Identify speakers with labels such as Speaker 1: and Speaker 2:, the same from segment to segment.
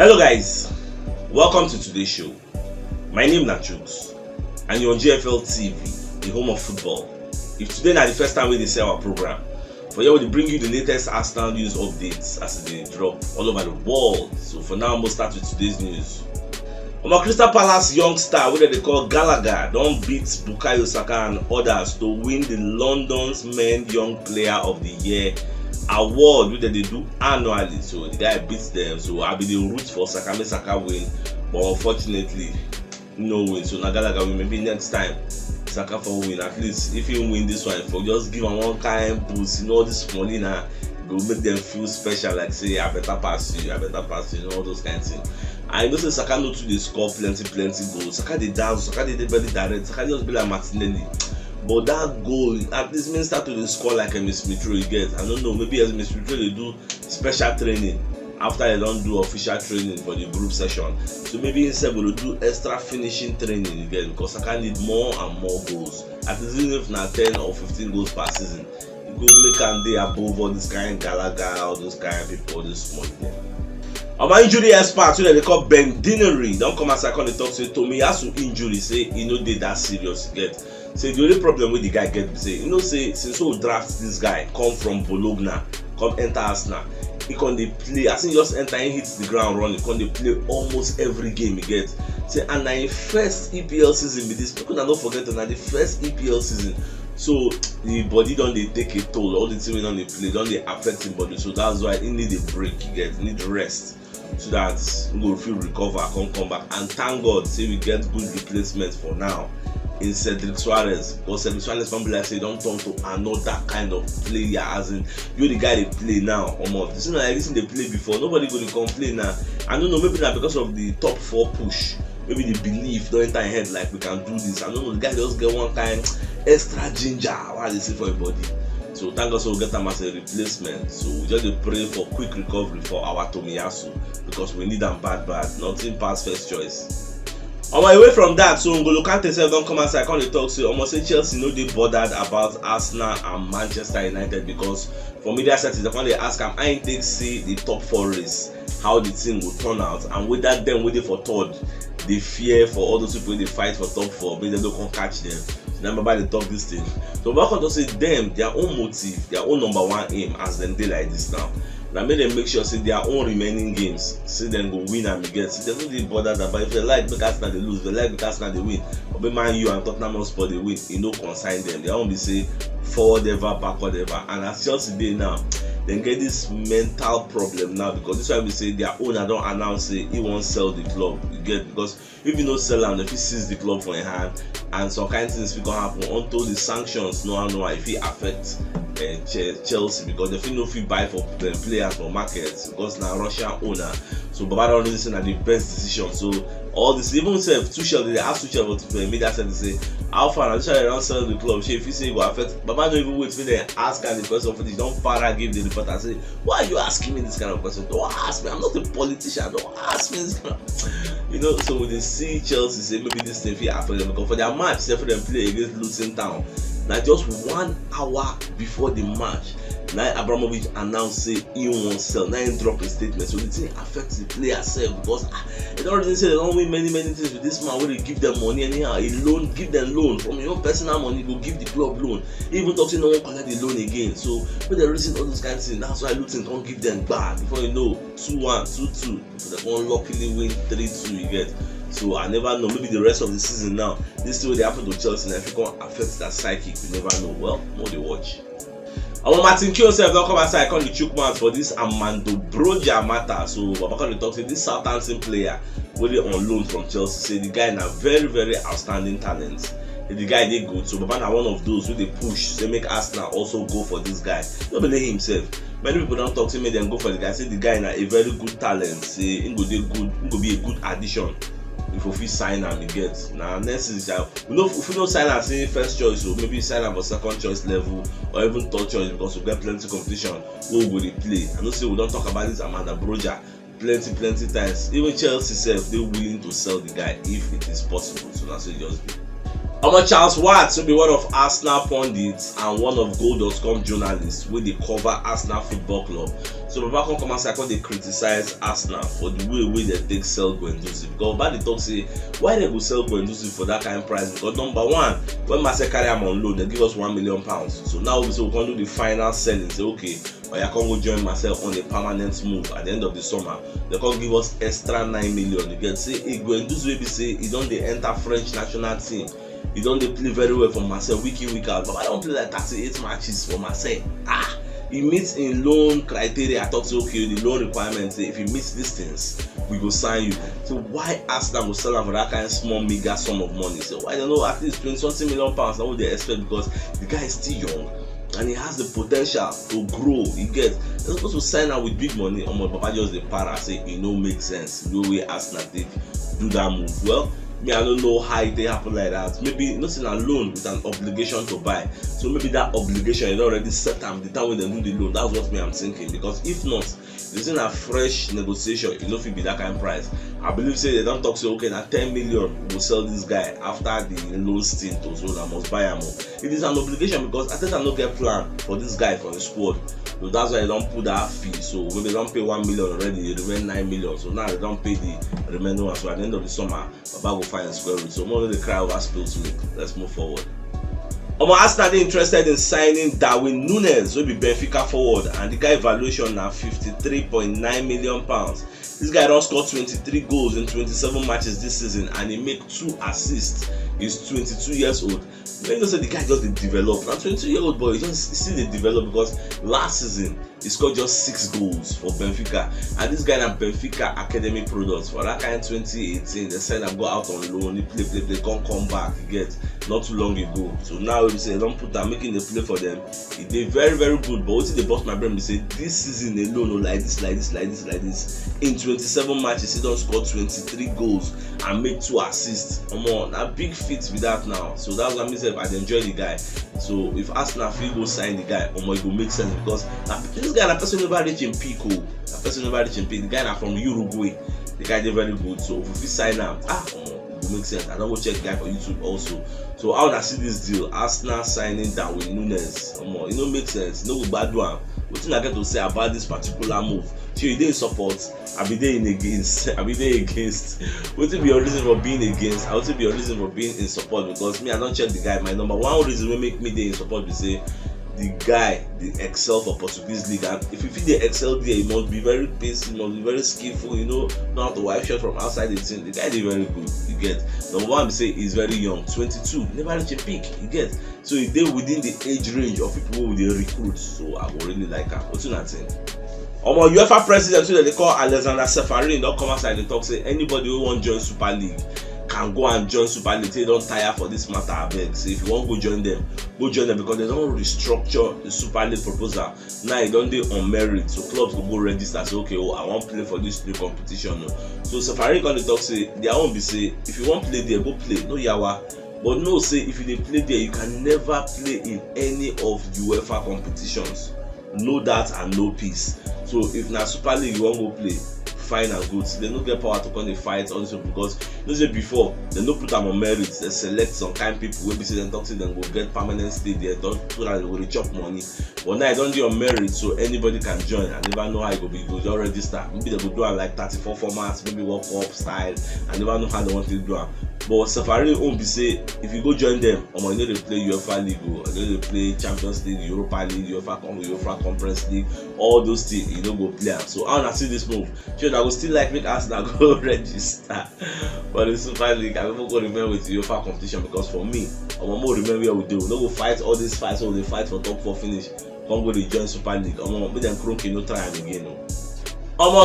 Speaker 1: Hello guys, welcome to today's show. My name is CHUKS and you're on GFL TV, the home of football. If today is the first time we see our program, for here we bring you the latest Arsenal news updates as they drop all over the world. So for now, we'll start with today's news. Crystal Palace young star, what they call Gallagher, don't beat Bukayo Saka and others to win the London's Men Young Player of the Year award, which they do annually. So the guy beats them. So I'll be the root for Saka, make Saka win, but unfortunately no win. So now Gallagher win. Maybe next time Saka for win. At least if you win this one, for just give him one kind boost, all this money now will make them feel special, like say I better pass you, all those kind of things. I know say Saka no too dey score plenty goals. Saka dey dance, Saka dey very direct, Saka just be like Martinelli. But that goal, at least means start to score like a Miss Mitro you get. I don't know, maybe as Miss Mitro they do special training after they don't do official training for the group session. So maybe instead we'll do extra finishing training you get, because Saka need more and more goals. At least even if not 10 or 15 goals per season, you go make and they above all this kind of Gallagher, all those kind of people, this small thing. Our injury experts, they call Ben Dinery, don't come as I can talk say Tomiyasu injury, say he no dey that serious you get. Say the only problem with the guy get say, say since we draft this guy, come from Bologna, come enter Arsenal, he can dey play, as he just enter, he hits the ground running, he can dey play almost every game he get. Say and na him first EPL season with this, people don't forget na the first EPL season. So the body don't they take a toll, all the team don't they play, don't they affect him body. So that's why he need a break, he get, he need rest. So that he will feel recover, come back. And thank God, say we get good replacements for now in Cedric Suarez. Because Cedric Suarez can be like say don't turn to another kind of player, as in you the guy they play now. This is not like this they play before. Nobody going to complain now. I don't know, maybe not because of the top 4 push. Maybe the belief don't enter your head like we can do this. I don't know, the guy just get one kind extra ginger while they see for your body. So thank God, so we'll get them as a replacement. So we just pray for quick recovery for our Tomiyasu, because we need them bad. Nothing past first choice. Away from that, so N'Golo Kante self don't come outside, come talk. So almost say Chelsea no dey bothered about Arsenal and Manchester United, because for media settings they ask him I think see the top 4 race, how the team will turn out, and whether them waiting for third, they fear for all those people they fight for top 4, but they don't catch them. Remember they talk this thing. So back on to say them, their own motive, their own number 1 aim as them dey like this now. Now make them make sure say their own remaining games, see them go win and get. See, they don't really bother that. But if they like make Arsenal they lose, they like make Arsenal they win, or be Man U and Tottenham Hotspur they win, it no consign them. They won't be say forward ever, backward ever. And as Chelsea dey now, they get this mental problem now, because this is why we say their owner don't announce say he won't sell the club. You get, because if you don't sell them, if he sees the club for a hand, and some kind of things will gonna happen until the sanctions if it affect Chelsea, because if you know if you buy for players for markets, because now Russian owner. So Baba don't listen at the best decision. So all this, even if Tuchel, they ask Tuchel to media said they say how far now Tuchel don't sell the club. If you say it will affect, Baba don't even wait for them ask her the question for this. Don't para give the report and say, why are you asking me this kind of question? Don't ask me, I'm not a politician, don't ask me this kind of so when they see Chelsea say maybe this thing will affect them, because for their match, say for them play against Luton Town, now just 1 hour before the match, now Abramovich announced say he won't sell. Now he drop a statement. So the thing affects the player self, because they already say they don't win many things with this man where they give them money anyhow. A loan, give them loan from your own personal money, go give the club loan. Even talking no one collect the loan again. So when they're reason all those kind of things, that's why Luton can't give them back. Before you know, 2-1, 2-2. So they won't luckily win 3-2 you get. So I never know, maybe the rest of the season now, this thing they happen to Chelsea, and if it can affect that psychic, we never know. Well, more they watch. Our Martin Q self don't come outside, come the CHUKS for this Armando Broja matter. So Baba can talk to this Southampton player really on loan from Chelsea. Say the guy na very outstanding talent. The guy they good. So Baba na one of those who they push, say make Arsenal also go for this guy. Don't believe himself. Many people don't talk to me, them go for the guy. Say the guy na a very good talent. Say he go be a good addition. If we sign him, we get. Now next is if we don't sign him say first choice, so maybe sign him for second choice level or even third choice, because we get plenty competition. Who will they play? I know say we don't talk about this Amanda Broja plenty times. Even Chelsea self, they're willing to sell the guy if it is possible. So that's it just be. Charles Watts will be one of Arsenal pundits and one of Goal.com journalists wey dey cover Arsenal Football Club. So Baba come and say I come dey criticize Arsenal for the way they take sell Guendouzi, because Baba dey talk say why they go sell Guendouzi for that kind of price, because number one, when Marseille carry am on loan they give us £1 million. So now we can do the final selling, say okay, Oya come go join Marseille on a permanent move at the end of the summer. They can give us extra 9 million. You get say Guendouzi wey be say he don dey enter French national team. He don't play very well for Marseille week in week out, but I don't play like 38 matches for Marseille. He meets in loan criteria. I thought so, okay, the loan requirements, if he meets these things, we go sign you. So why Arsenal will sell him for that kind of small mega sum of money? So I don't know, at least £20 million. That's what they expect, because the guy is still young and he has the potential to grow. They're supposed to sign out with big money. Papa just the para say it no make sense. No way Arsenal take do that move. Well, I don't know how it happen like that. Maybe nothing alone with an obligation to buy. So maybe that obligation is already set them the time when they do the loan. That's what I'm thinking. Because if not, this is a fresh negotiation. It don't be that kind of price. I believe say they don't talk so okay now 10 million will sell this guy after the loan stint, so I must buy him. It is an obligation, because I think I don't get plan for this guy for the squad. So that's why they don't put that fee. So when they don't pay 1 million already, they remain 9 million. So now they don't pay the remaining one. So at the end of the summer, Baba will find a square root. So more than the cry over spills milk. Let's move forward. Arsenal interested in signing Darwin Nunez, will be Benfica forward, and the guy evaluation now £53.9 million. This guy don't score 23 goals in 27 matches this season, and he make 2 assists. He's 22 years old. When you say the guy just develop, now 22-year-old boy, he still develop, because last season he scored just 6 goals for Benfica, and this guy na Benfica academy products for that kind of 2018. They said I go out on loan, he play, come back. He get not too long ago. So now we say don't put that making the play for them. He did very very good, but what they bust my brain, they say this season alone, like this, in 27 matches he don't score 23 goals and make 2 assists. Come on, a big feat with that now. So that's what I mean. I enjoy the guy. So if Arsenal feel go sign the guy, it will make sense, because this guy, a person never reach in peak. The guy na from Uruguay. The guy did very good. So if we sign him, it will make sense. I don't go check the guy for YouTube also. So how would I see this deal? Arsenal signing Darwin Nunez. It don't make sense. No bad one. What thing I get to say about this particular move? So you dey support, I be there against. What will be your reason for being against? I will be your reason for being in support, because me, I don't check the guy. My number one reason will make me there in support be say the guy the excel for Portuguese league, and if you feel the excel there, he must be very pacey, he must be very skillful, know how to wipe shot from outside the team. The guy is very good, you get. Number one, we say he's very young, 22, never reach a peak, you get. So he's there within the age range of people who they recruit. So I would really like that. What's your thing? UEFA president, so they call Alexander Seferin, don't come outside and talk, say anybody who want to join Super League can go and join Super League. They don't tire for this matter, I beg. So if you want to go join them, because they don't restructure the Super League proposal. Now you don't do on merit, so clubs will go register. Say okay, I want to play for this new competition. So Seferin going to talk, say their own be say if you want to play there, go play. No yawa. But no, say if you dey play there, you can never play in any of UEFA competitions. No that and no peace. So if na Super League you want to go play, fine and good. They don't get power to come and fight also, because you know before they don't put them on merit. They select some kind of people who be say them talk to them go get permanent stay there, don't so that they will chop money. But now I don't do on merit, so anybody can join. I never know how it go be. You go register. Maybe they go do like 34 formats, maybe World Cup style. I never know how they want to do it. But Seferin won't be say if you go join them, you know they play UEFA League, or they play Champions League, Europa League, UEFA Conference League, all those things, you know go play. So I wanna see this move. Sure, I will still like make Arsenal go register. But the Super League, I never go remember with the UEFA competition, because for me, I'm more remember what we do. No go fight all these fights, so they fight for top 4 finish. Come go to join Super League. Make them crunky, no try them again.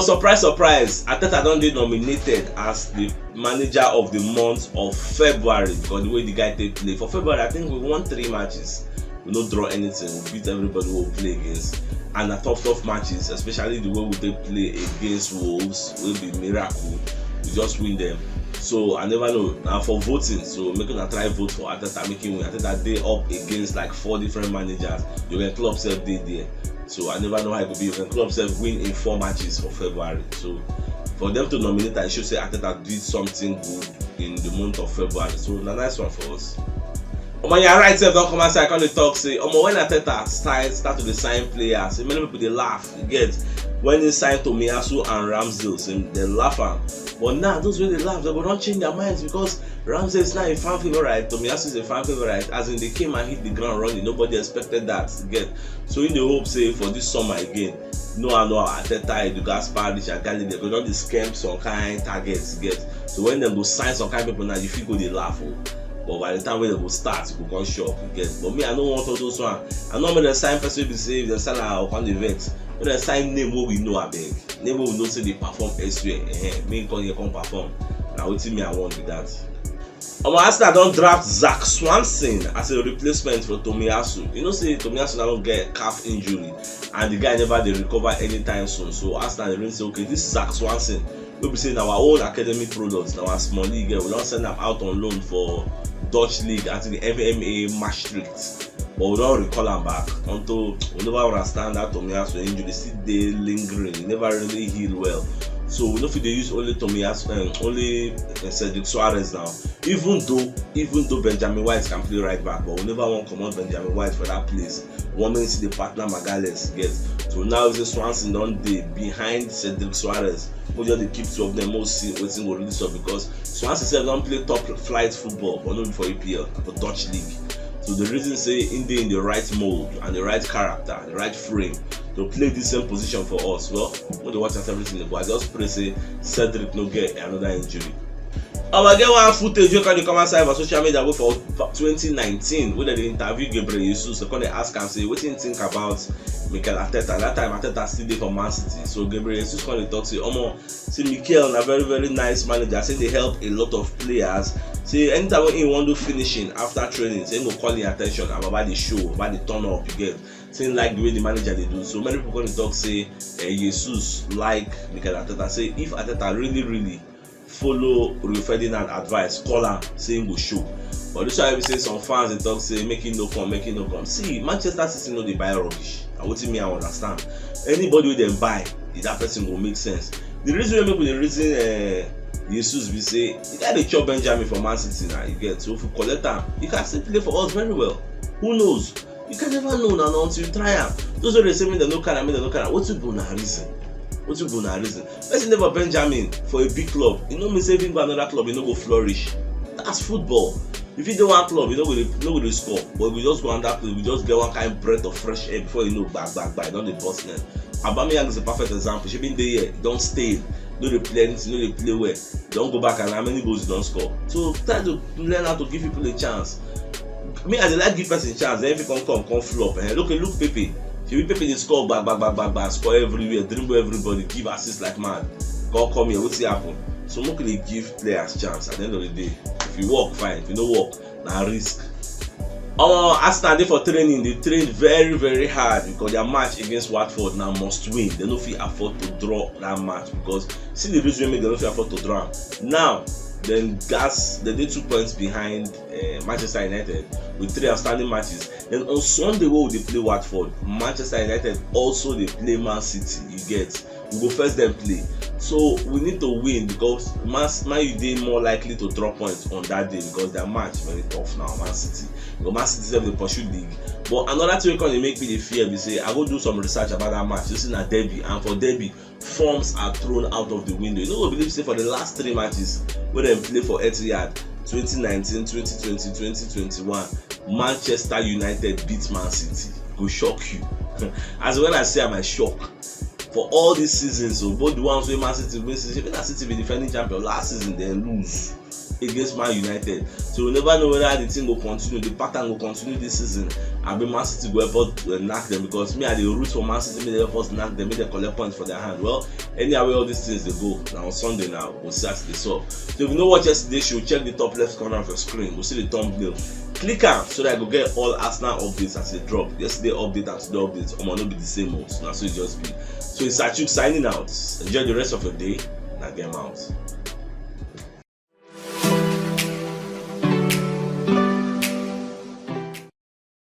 Speaker 1: Surprise, Arteta don dey nominated as the manager of the month of February, because the way the guy take play. For February, I think we won 3 matches. We no draw anything. We beat everybody we play against. And the tough matches, especially the way we take play against Wolves, will be miracle. We just win them. So I never know. Now for voting, so making a try vote for Arteta, making win. Arteta dey up against like 4 different managers. You can club self dey there. So I never know how it could be. You can club self win in 4 matches for February. So for them to nominate, I should say Arteta did something good in the month of February. So a nice one for us. Omo, you're right, sef don come outside come dey talk say omo when Arteta start to dey sign players, say many people dey laugh. You get when he signed Tomiyasu and Ramsdale, say they laugh am. But now those wey dey laugh, they go don change their minds because Ramsdale is now a fan favourite, Tomiyasu is a fan favourite. As in they came and hit the ground running, nobody expected that. You get so in the hope say for this summer again, no Arteta, Edu Gaspar, Richard Galley, they go don dey scam some kind targets. You get so when dem go sign some kind people now, you fit go dey laugh. But by the time when they go start, you go come shock. You get but me, I don't want all those one. I know when they sign person wey be say if they sign am on the vet. When they sign name wey we know abeg, name wey we know say they perform elsewhere. Me come here come perform. Na wetin me I want with that. Omo, Arsenal don draft Zach Swanson as a replacement for Tomiyasu. You know say Tomiyasu now don get calf injury and the guy never dey recover anytime soon. So Arsenal dey really say okay, this Zach Swanson wey be say na our own academic products, na our small league. We don send am out on loan for Dutch league at the MMA Maastricht. But we don't recall him back until we never understand that Tomiyasu injury still dey lingering. He never really healed well. So we know if they use only Tomiyasu, only Cedric Suarez now. Even though Benjamin White can play right back, but we never want to come out Benjamin White for that place. One minute see the partner Magalhaes get. So now the Swanson don dey behind Cedric Suarez. We just dey keep two of them most see wetin go release up because Swanson sef don play top flight football, but not for EPL, for Dutch league. So the reason say in the right mold and the right character, the right frame to play this same position for us. Well, when they watch out everything they go, I just pray say Cedric no get another injury. I get one footage wey can come outside for social media wey for 2019 wey they interview Gabriel Jesus. So come they ask am say wetin you think about Mikel Arteta. That time Arteta still dey for Man City. So Gabriel Jesus come dey talk say omo, say Mikel na very nice manager. Say they help a lot of players. Say anytime when he want to finishing after training, say go call your attention about the show, about the turn up you get. Saying like the way the manager they do. So many people going to talk say Jesus like Mikel Arteta. Say if Arteta really follow Rio Ferdinand advice, call am say him go show. But this why we say some fans they talk say make him no come. See, Manchester City no dey buy rubbish. And what me I understand. Anybody wey dem buy, that person go make sense. The reason we make the reason Jesus be say you got to chop Benjamin for Man City now. You get so if you collect am, you can still play for us very well. Who knows? You can never know now until you try am. Those who they say me they no carry, what you go na reason? Person never Benjamin for a big club. You know me say if you go another club, you no go flourish. That's football. If you do one club, you know go score. But we just go another place, we just get one kind of breath of fresh air before you know back. Don't dey bust net. Aubameyang is a perfect example. She been there, don't stay. No dey play anything, no dey play well. Don't go back and how many goals you don't score. So try to learn how to give people a chance. Me as I like give person chance, then if you come flop. Look Pepe. Pepe dey score back, score everywhere, dribble everybody, give assist like mad. Come here, what's happen? So make they give players chance at the end of the day. If you work, fine. If you no work, na risk. Arsenal dey for training. They train very hard because their match against Watford now must win. They no fit afford to draw that match because see the reason make they no fit afford to draw. Now then they 2 points behind Manchester United with 3 outstanding matches. Then on Sunday wey they play Watford, Manchester United also they play Man City. You get we go first them play. So we need to win because Man U dey more likely to draw points on that day because their match very tough now. Man City because Man City have the pursue league. But another thing wey make me dey fear be say I go do some research about that match. This is a derby, and for derby forms are thrown out of the window. You know what I believe say for the last 3 matches wey dem play for Etihad 2019, 2020, 2021, Manchester United beat Man City. Go shock you. As when I say I'm shock. For all these seasons, so both the ones where Man City win season, Man City be defending champion last season, they lose against Man United. So we never know whether the thing will continue, the pattern will continue this season. I mean Man City go help us knock them because me I the root for Man City, may they help us knock them, may they collect points for their hand. Well, anyhow all these things they go. Now on Sunday now, we'll see as they saw. So if you know what yesterday's show, check the top left corner of your screen. We'll see the thumbnail. Click on so that I go get all Arsenal updates as they drop. Yesterday update and today updates. Might not be the same ones. Now so it just be. So it's CHUKS signing out. Enjoy the rest of your day. Now get out.